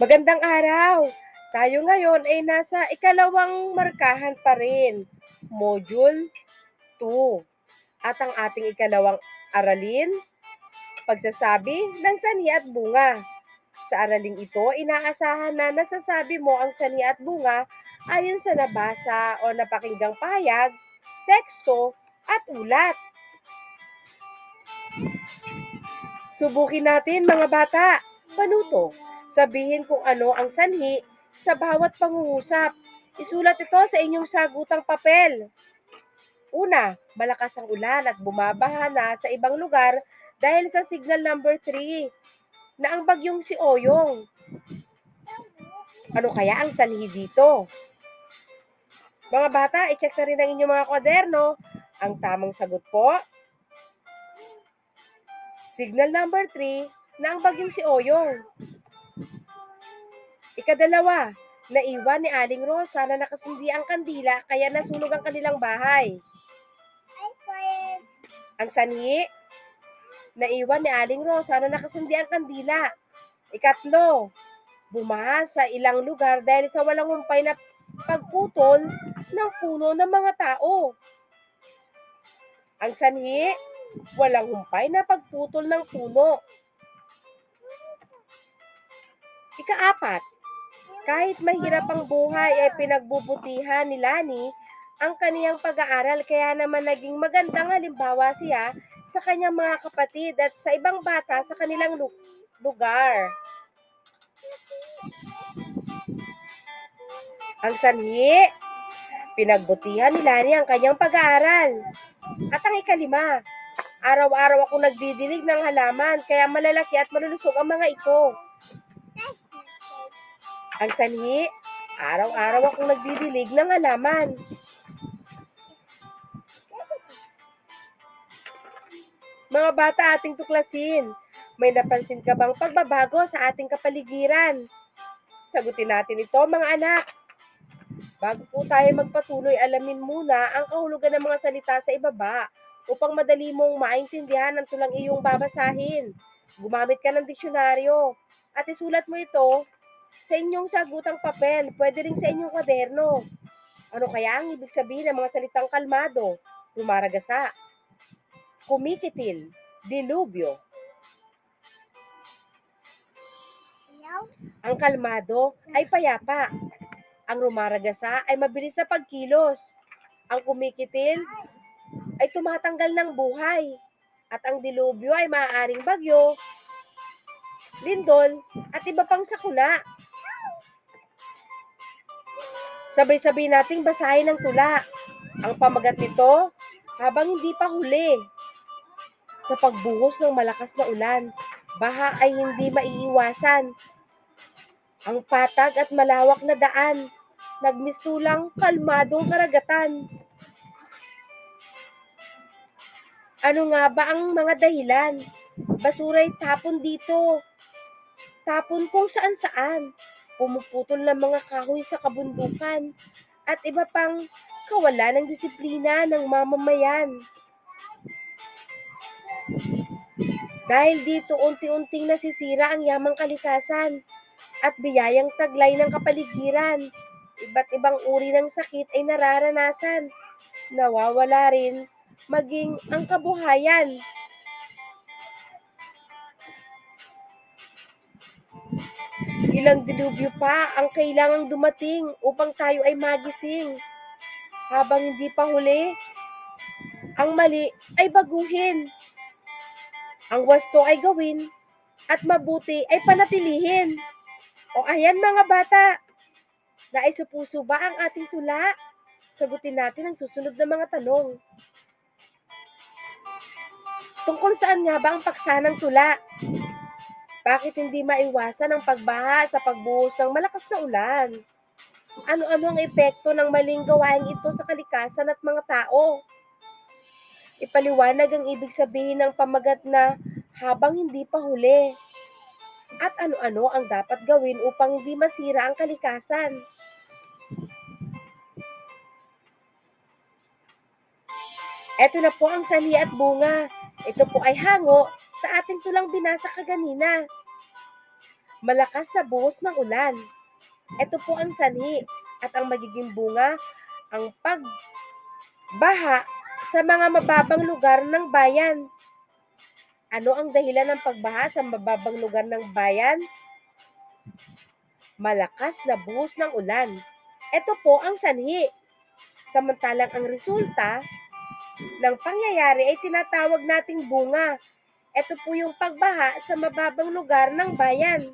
Magandang araw! Tayo ngayon ay nasa ikalawang markahan pa rin, Module 2. At ang ating ikalawang aralin, pagsasabi ng sanhi at bunga. Sa araling ito, inaasahan na nasasabi mo ang sanhi at bunga ayon sa nabasa o napakinggang pahayag, teksto, at ulat. Subukin natin mga bata, panuto. Sabihin kung ano ang sanhi sa bawat pangungusap. Isulat ito sa inyong sagutang papel. Una, malakas ang ulan at bumabaha na sa ibang lugar dahil sa signal number 3 na ang bagyong si Oyong. Ano kaya ang sanhi dito? Mga bata, i-check na rin ang inyong mga kwaderno. Ang tamang sagot po, signal number 3 na ang bagyong si Oyong. Ikadalawa, naiwan ni Aling Rosa na nakasindi ang kandila kaya nasunog ang kanilang bahay. Ang sanhi, naiwan ni Aling Rosa na nakasindi ang kandila. Ikatlo, bumaha sa ilang lugar dahil sa walang humpay na pagputol ng puno ng mga tao. Ang sanhi, walang humpay na pagputol ng puno. Ikaapat, kahit mahirap ang buhay ay pinagbubutihan ni Lani ang kaniyang pag-aaral kaya naman naging magandang halimbawa siya sa kanyang mga kapatid at sa ibang bata sa kanilang lugar. Ang sanhi, pinagbutihan ni Lani ang kanyang pag-aaral. At ang ikalima, araw-araw ako nagdidilig ng halaman kaya malalaki at malulusog ang mga ito. Ang sanhi, araw-araw akong nagdidilig ng halaman. Mga bata, ating tuklasin. May napansin ka bang pagbabago sa ating kapaligiran? Sagutin natin ito, mga anak. Bago po tayo magpatuloy, alamin muna ang kahulugan ng mga salita sa ibaba upang madali mong maintindihan ang tulang iyong babasahin. Gumamit ka ng diksyonaryo at isulat mo ito sa inyong sagutang papel, pwede rin sa inyong kwaderno. Ano kaya ang ibig sabihin ng mga salitang kalmado, rumaragasa, kumikitil, dilubyo? Ang kalmado ay payapa. Ang rumaragasa ay mabilis na pagkilos. Ang kumikitil ay tumatanggal ng buhay. At ang dilubyo ay maaaring bagyo, lindol, at iba pang sakuna. Sabay-sabay nating basahin ang tula. Ang pamagat nito, habang hindi pa huli. Sa pagbuhos ng malakas na ulan, baha ay hindi maiiwasan. Ang patag at malawak na daan, nagmistulang kalmadong karagatan. Ano nga ba ang mga dahilan? Basura'y tapon dito, tapon kung saan-saan. Pumuputol ng mga kahoy sa kabundukan at iba pang kawalan ng disiplina ng mamamayan. Dahil dito unti-unting nasisira ang yamang kalikasan at biyayang taglay ng kapaligiran. Iba't ibang uri ng sakit ay nararanasan. Nawawala rin maging ang kabuhayan. Ilang dilubyo pa ang kailangang dumating upang tayo ay magising. Habang hindi pa huli, ang mali ay baguhin. Ang wasto ay gawin at mabuti ay panatilihin. O ayan mga bata, nais sa puso ba ang ating tula? Sagutin natin ang susunod na mga tanong. Tungkol saan nga ba ang paksa ng tula? Bakit hindi maiwasan ang pagbaha sa pagbuhos ng malakas na ulan? Ano-ano ang epekto ng maling gawain ito sa kalikasan at mga tao? Ipaliwanag ang ibig sabihin ng pamagat na habang hindi pa huli. At ano-ano ang dapat gawin upang hindi masira ang kalikasan? Ito na po ang sanhi at bunga. Ito po ay hango sa ating tulang binasa kaganina. malakas na buhos ng ulan. Ito po ang sanhi at ang magiging bunga, ang pagbaha sa mga mababang lugar ng bayan. Ano ang dahilan ng pagbaha sa mababang lugar ng bayan? Malakas na buhos ng ulan. Ito po ang sanhi. Samantalang ang resulta ng pangyayari ay tinatawag nating bunga. Ito po yung pagbaha sa mababang lugar ng bayan.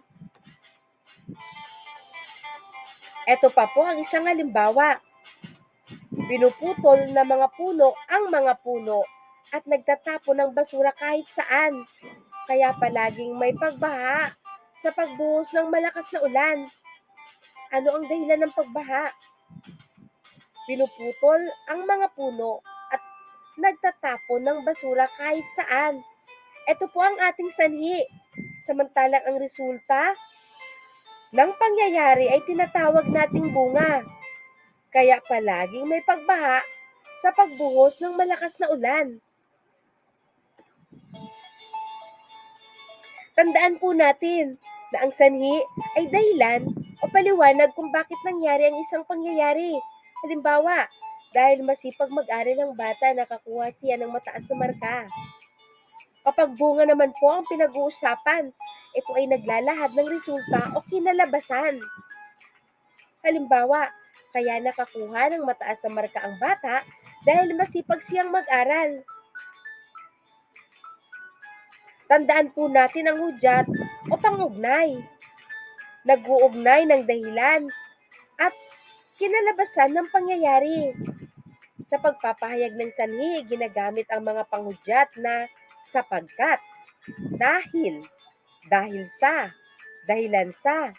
Ito pa po ang isang halimbawa. Pinuputol ng mga puno ang mga puno at nagtatapon ng basura kahit saan. Kaya palaging may pagbaha sa pagbuhos ng malakas na ulan. Ano ang dahilan ng pagbaha? Pinuputol ang mga puno at nagtatapon ng basura kahit saan. Ito po ang ating sanhi. Samantalang ang resulta ng pangyayari ay tinatawag nating bunga. Kaya palaging may pagbaha sa pagbuhos ng malakas na ulan. Tandaan po natin na ang sanhi ay dahilan o paliwanag kung bakit nangyari ang isang pangyayari. Halimbawa, dahil masipag mag-aral ang bata, nakakuha siya ng mataas na marka. Kapag bunga naman po ang pinag-uusapan, ito ay naglalahad ng resulta o kinalabasan. Halimbawa, kaya nakakuha ng mataas na marka ang bata dahil masipag siyang mag-aral. Tandaan po natin ang hudyat o pangugnay. Nag-uugnay ng dahilan at kinalabasan ng pangyayari. Sa pagpapahayag ng sanhi, ginagamit ang mga panghudyat na sapagkat, dahil sa, dahilan sa,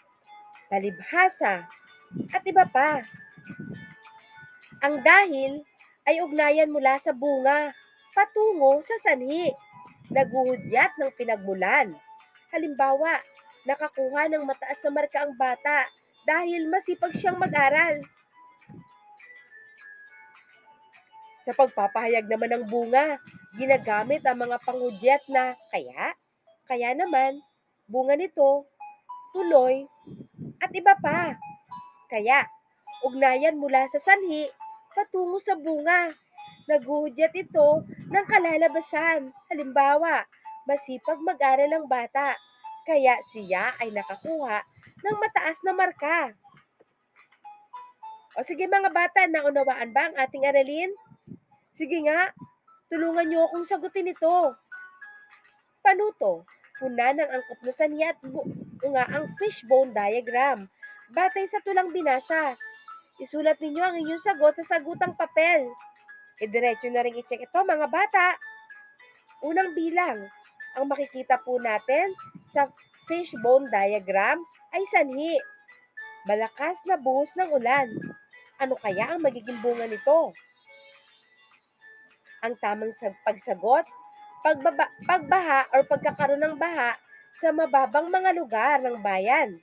palibhasa, at iba pa. Ang dahil ay ugnayan mula sa bunga patungo sa sanhi. Naguhudyat ng pinagmulan. Halimbawa, nakakuha ng mataas na marka ang bata dahil masipag siyang mag-aral. Sa pagpapahayag naman ng bunga, ginagamit ang mga panghudyat na kaya naman, bunga nito, tuloy, at iba pa. Kaya, ugnayan mula sa sanhi patungo sa bunga. Naguhudyat ito ng kalalabasan. Halimbawa, masipag mag-aral ang bata, kaya siya ay nakakuha ng mataas na marka. O sige mga bata, naunawaan ba ang ating aralin? Sige nga, tulungan niyo akong sagutin ito. Panuto, puna ng angkop na sanhi at nga ang fishbone diagram. Batay sa tulang binasa, isulat ninyo ang inyong sagot sa sagutang papel. Diretso na rin i-check ito mga bata. Unang bilang, ang makikita po natin sa fishbone diagram ay sanhi. Malakas na buhos ng ulan. Ano kaya ang magiging bunga nito? Ang tamang pagsagot, pagbaha o pagkakaroon ng baha sa mababang mga lugar ng bayan.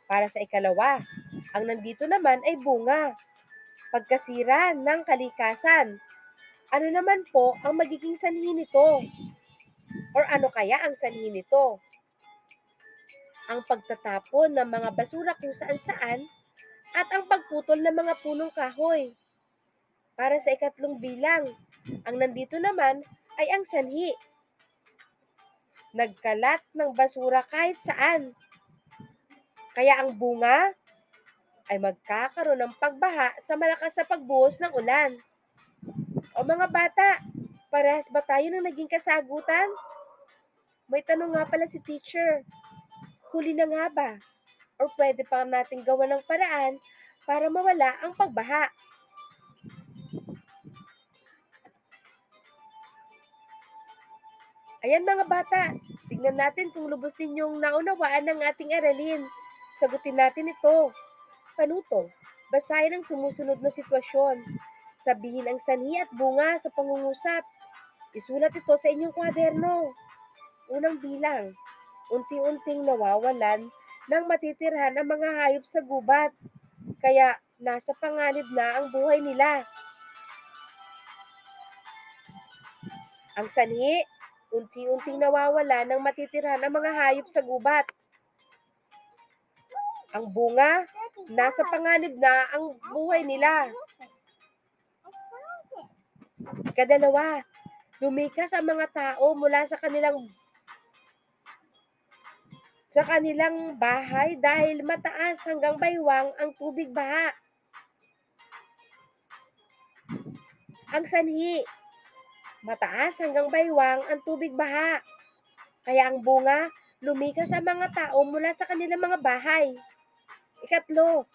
Para sa ikalawa, ang nandito naman ay bunga. Pagkasira ng kalikasan. Ano naman po ang magiging sanhi nito? Or ano kaya ang sanhi nito? Ang pagtatapon ng mga basura kung saan-saan at ang pagputol ng mga punong kahoy. Para sa ikatlong bilang, ang nandito naman ay ang sanhi. Nagkalat ng basura kahit saan. Kaya ang bunga ay magkakaroon ng pagbaha sa malakas na pagbuhos ng ulan. O mga bata, parehas ba tayo ng naging kasagutan? May tanong nga pala si teacher. Huli na nga ba? O pwede pa natin gawa ng paraan para mawala ang pagbaha? Ayan mga bata, tingnan natin kung lubos ninyong naunawaan ng ating aralin. Sagutin natin ito. Panuto, basahin ang sumusunod na sitwasyon. Sabihin ang sanhi at bunga sa pangungusap. Isulat ito sa inyong kwaderno. Unang bilang, unti-unting nawawalan ng matitirhan ang mga hayop sa gubat. Kaya nasa panganib na ang buhay nila. Ang sanhi, unti-unting nawawala ng matitirhan ang mga hayop sa gubat. Ang bunga, nasa panganib na ang buhay nila. Ikadalawa, lumikas ang mga tao mula sa kanilang bahay dahil mataas hanggang baywang ang tubig baha. Ang sanhi, mataas hanggang baywang ang tubig baha. Kaya ang bunga, lumikas ang mga tao mula sa kanilang mga bahay. Ikatlo,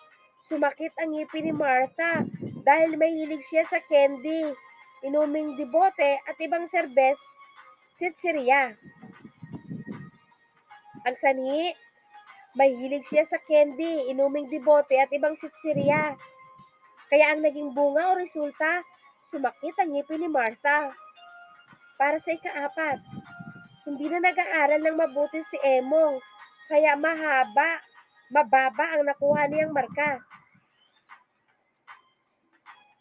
sumakit ang ngipin ni Martha dahil mahilig siya sa candy, inuming dibote at ibang serbes, sitsiriya. Ang sanhi, mahilig siya sa candy, inuming dibote at ibang sitsiriya. Kaya ang naging bunga o resulta, sumakit ang ngipin ni Martha. Para sa ikaapat, hindi na nag-aaral ng mabuti si Emong, kaya mababa ang nakuha niyang marka.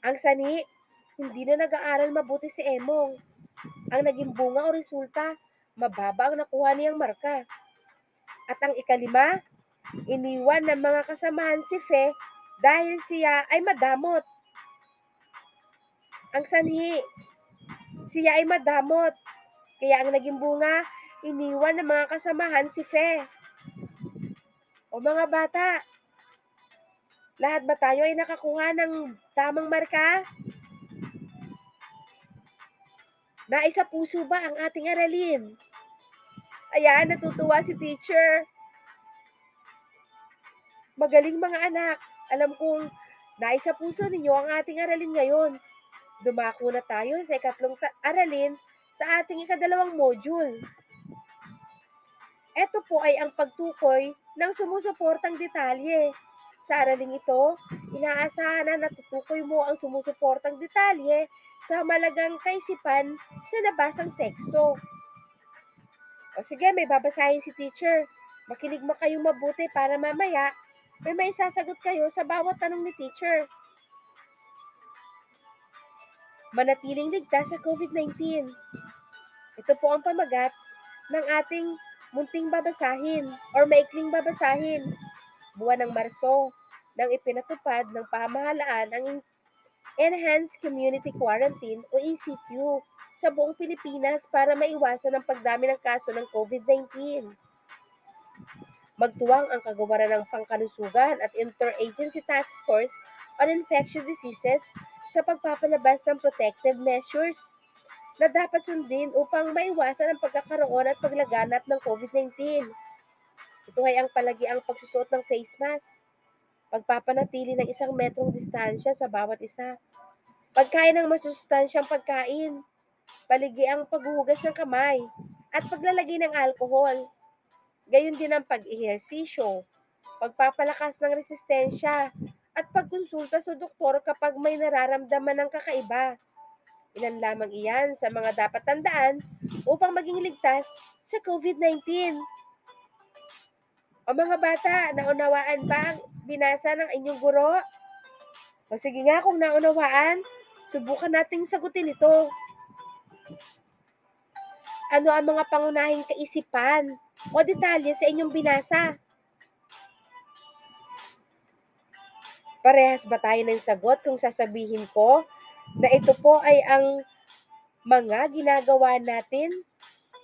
Ang sanhi, hindi na nag-aaral mabuti si Emong. Ang naging bunga o resulta, mababa ang nakuha niyang marka. At ang ikalima, iniwan ng mga kasamahan si Fe dahil siya ay madamot. Ang sanhi, siya ay madamot. Kaya ang naging bunga, iniwan ng mga kasamahan si Fe. O mga bata, lahat ba tayo ay nakakuha ng tamang marka? Naisa puso ba ang ating aralin? Ayan, natutuwa si teacher. Magaling mga anak. Alam kong naisa puso ninyo ang ating aralin ngayon. Dumako na tayo sa ikatlong aralin sa ating ikadalawang module. Ito po ay ang pagtukoy ng sumusuportang detalye. Sa araling ito, inaasahan na natutukoy mo ang sumusuportang detalye sa malagang kaisipan sa nabasang teksto. O sige, may babasahin si teacher. Makinig mo kayong mabuti para mamaya may maisasagot kayo sa bawat tanong ni teacher. Manatiling ligtas sa COVID-19. Ito po ang pamagat ng ating munting babasahin or maikling babasahin. Buwan ng Marso nang ipinatupad ng pamahalaan ang Enhanced Community Quarantine o ECQ sa buong Pilipinas para maiwasan ang pagdami ng kaso ng COVID-19. Magtuwang ang kagawaran ng Pangkalusugan at Interagency Task Force on Infectious Diseases sa pagpapalabas ng protective measures na dapat sundin upang maiwasan ang pagkakaroon at paglaganap ng COVID-19. Ito ay ang palagiang pagsusuot ng face mask, pagpapanatili ng 1 metrong distansya sa bawat isa, pagkain ng masustansyang pagkain, palagiang paghuhugas ng kamay, at paglalagay ng alkohol. Gayon din ang pag-ehersisyo, pagpapalakas ng resistensya, at pagkonsulta sa doktor kapag may nararamdaman ng kakaiba. Ilan lamang iyan sa mga dapat tandaan upang maging ligtas sa COVID-19. O mga bata, naunawaan ba ang binasa ng inyong guro? O sige nga, kung naunawaan, subukan nating sagutin ito. Ano ang mga pangunahing kaisipan o detalye sa inyong binasa? Parehas ba tayo ng sagot kung sasabihin ko na ito po ay ang mga ginagawa natin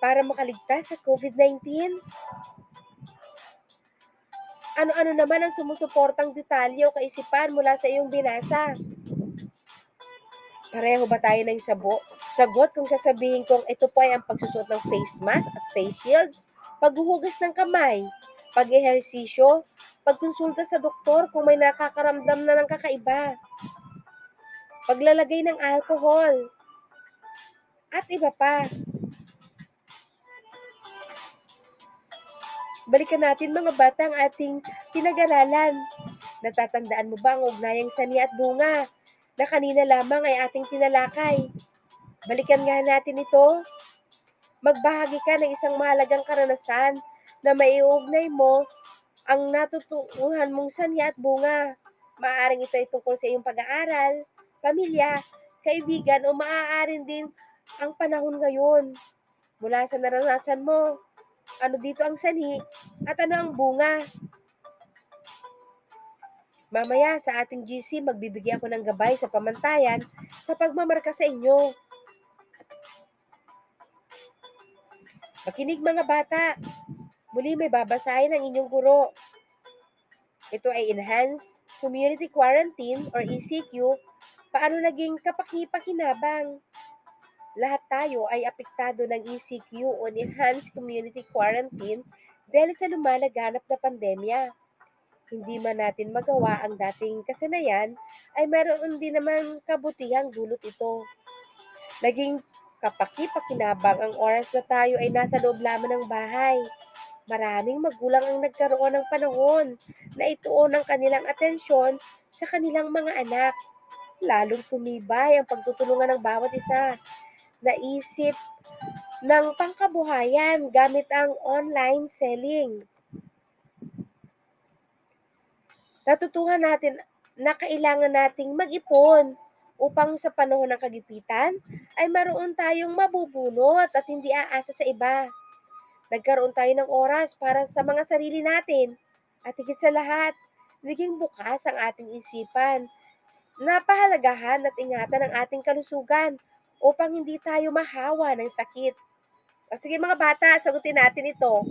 para makaligtas sa COVID-19? Ano-ano naman ang sumusuportang detalye o kaisipan mula sa iyong binasa? Pareho ba tayo ng sagot kung sasabihin kong ito po ay ang pagsusuot ng face mask at face shield, paghuhugas ng kamay, pag-ehersisyo, pagkonsulta sa doktor kung may nakakaramdam na ng kakaiba, paglalagay ng alcohol, at iba pa. Balikan natin mga bata ang ating pinag-aralan. Natatandaan mo ba ang ugnayang sani at bunga na kanina lamang ay ating tinalakay? Balikan nga natin ito. Magbahagi ka ng isang mahalagang karanasan na maiugnay mo ang natutuhan mong sani at bunga. Maaaring ito ay tungkol sa iyong pag-aaral, pamilya, kaibigan o maaaring din ang panahon ngayon. Mula sa naranasan mo, ano dito ang sanhi at ano ang bunga? Mamaya sa ating GC, magbibigay ako ng gabay sa pamantayan sa pagmamarka sa inyo. Makinig mga bata, muli may babasahin ang inyong guro. Ito ay Enhanced Community Quarantine or ECQ, paano naging kapaki-pakinabang. Lahat tayo ay apektado ng ECQ o Enhanced Community Quarantine dahil sa lumalaganap na pandemya. Hindi man natin magawa ang dating kasanayan, ay meron din naman kabutihang dulot ito. Naging kapaki-pakinabang ang oras na tayo ay nasa loob lamang ng bahay. Maraming magulang ang nagkaroon ng panahon na ituon ang kanilang atensyon sa kanilang mga anak. Lalong tumibay ang pagtutulungan ng bawat isa. Naisip ng pangkabuhayan gamit ang online selling. Natutuhan natin na kailangan nating mag-ipon upang sa panahon ng kagipitan ay maroon tayong mabubunot at hindi aasa sa iba. Nagkaroon tayo ng oras para sa mga sarili natin at higit sa lahat, naging bukas ang ating isipan. Napahalagahan at ingatan ang ating kalusugan upang hindi tayo mahawa ng sakit. O sige mga bata, sagutin natin ito.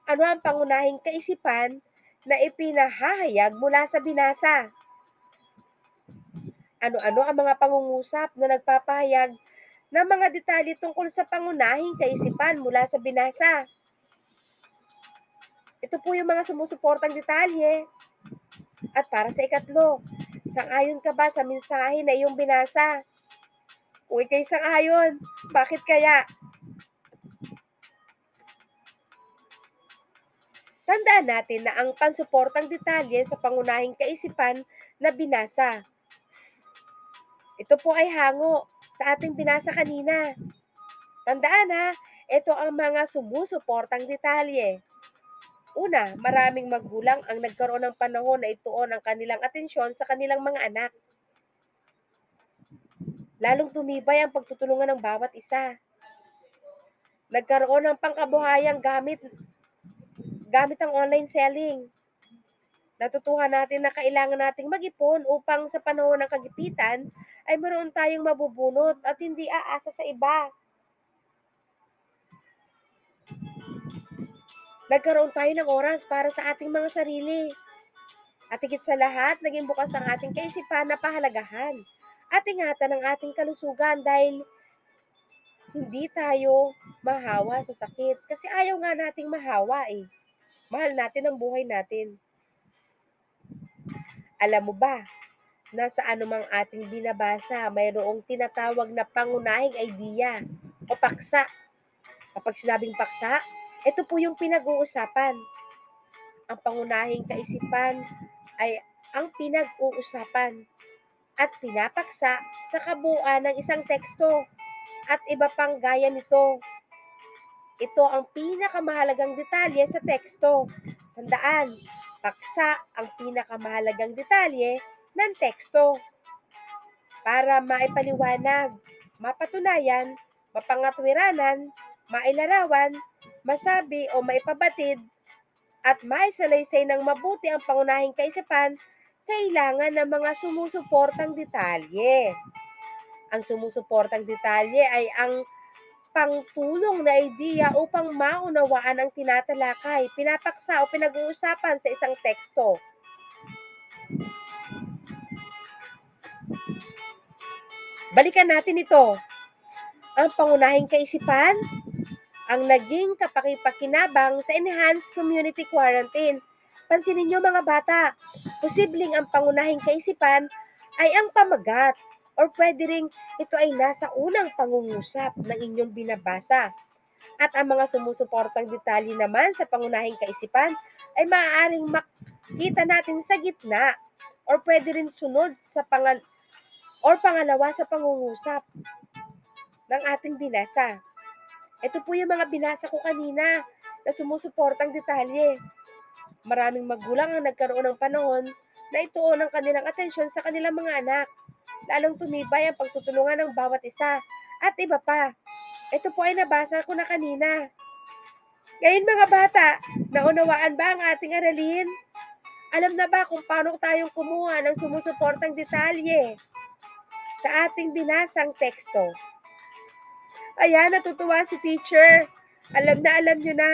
Ano ang pangunahing kaisipan na ipinahahayag mula sa binasa? Ano-ano ang mga pangungusap na nagpapahayag ng mga detalye tungkol sa pangunahing kaisipan mula sa binasa? Ito po yung mga sumusuportang detalye. At para sa ikatlo, sang-ayon ka ba sa mensahe na iyong binasa? Kung ikay sang-ayon, bakit kaya? Tandaan natin na ang pansuportang detalye sa pangunahing kaisipan na binasa. Ito po ay hango sa ating binasa kanina. Tandaan ha, ito ang mga sumusuportang detalye. Una, maraming magulang ang nagkaroon ng panahon na ituon ang kanilang atensyon sa kanilang mga anak. Lalong tumibay ang pagtutulungan ng bawat isa. Nagkaroon ng pangkabuhayang gamit ang online selling. Natutuhan natin na kailangan nating mag-ipon upang sa panahon ng kagipitan ay meron tayong mabubunot at hindi aasa sa iba. Nagkaroon tayo ng oras para sa ating mga sarili. At higit sa lahat, naging bukas ang ating kaisipan na pahalagahan at ingatan ang ating kalusugan dahil hindi tayo mahawa sa sakit. Kasi ayaw nga nating mahawa eh. Mahal natin ang buhay natin. Alam mo ba na sa anumang ating binabasa, mayroong tinatawag na pangunahing idea o paksa. Kapag sinabing paksa, ito po yung pinag-uusapan. Ang pangunahing kaisipan ay ang pinag-uusapan at pinapaksa sa kabuuan ng isang teksto at iba pang gaya nito. Ito ang pinakamahalagang detalye sa teksto. Tandaan, paksa ang pinakamahalagang detalye ng teksto para maipaliwanag, mapatunayan, mapangatwiranan, mailarawan, masabi o maipabatid at maisalaysay ng mabuti ang pangunahing kaisipan, kailangan ng mga sumusuportang detalye. Ang sumusuportang detalye ay ang pangtulong na idea upang maunawaan ang tinatalakay, pinapaksa o pinag-uusapan sa isang teksto. Balikan natin ito. Ang pangunahing kaisipan, ang naging kapaki-pakinabang sa Enhanced Community Quarantine. Pansinin niyo mga bata, posibleng ang pangunahing kaisipan ay ang pamagat or pwede ring ito ay nasa unang pangungusap ng inyong binabasa. At ang mga sumusuportang detalye naman sa pangunahing kaisipan ay maaaring makita natin sa gitna or pwede rin sunod sa pangalawa sa pangungusap ng ating binasa. Ito po yung mga binasa ko kanina na sumusuportang detalye. Maraming magulang ang nagkaroon ng panahon na ituon ang kanilang atensyon sa kanilang mga anak. Lalong tumibay ang pagtutulungan ng bawat isa at iba pa. Ito po ay nabasa ko na kanina. Ngayon mga bata, naunawaan ba ang ating aralin? Alam na ba kung paano tayong kumuha ng sumusuportang detalye sa ating binasang teksto? Ayan, natutuwa si teacher. Alam nyo na.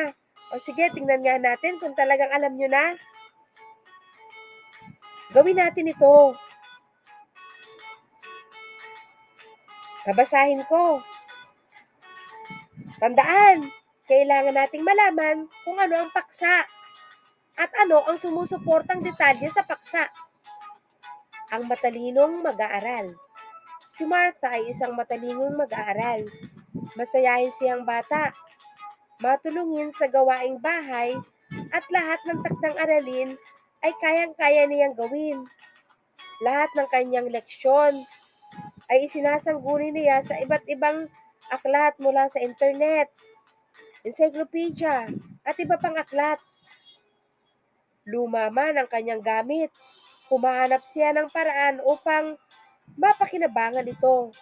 O sige, tingnan nga natin kung talagang alam nyo na. Gawin natin ito. Babasahin ko. Tandaan, kailangan nating malaman kung ano ang paksa at ano ang sumusuportang detalye sa paksa. Ang matalinong mag-aaral. Si Martha ay isang matalinong mag-aaral. Masayahin siyang bata. Matulungin sa gawaing bahay at lahat ng takdang aralin ay kayang-kaya niyang gawin. Lahat ng kanyang leksyon ay isinasangguni niya sa iba't ibang aklat mula sa internet, encyclopedia, at iba pang aklat. Luma man ang kanyang gamit, humahanap siya ng paraan upang mapakinabangan ito.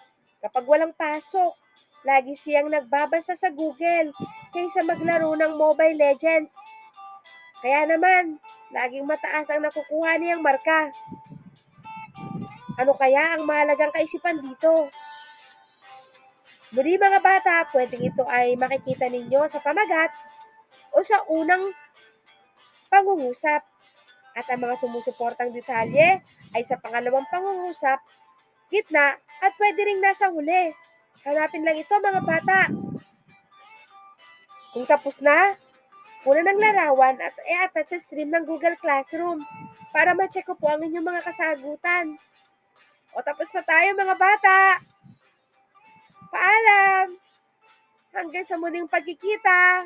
Kapag walang pasok, lagi siyang nagbabasa sa Google kaysa maglaro ng Mobile Legends. Kaya naman, laging mataas ang nakukuha niyang marka. Ano kaya ang mahalagang kaisipan dito? Muli mga bata, pwedeng ito ay makikita ninyo sa pamagat o sa unang pangungusap. At ang mga sumusuportang detalye ay sa pangalawang pangungusap, gitna, at pwede ring nasa huli. Hanapin lang ito mga bata. Kung tapos na, kunan ng larawan at i-attach sa stream ng Google Classroom para ma-check ko po ang inyong mga kasagutan. O tapos na tayo mga bata. Paalam! Hanggang sa muling pagkikita!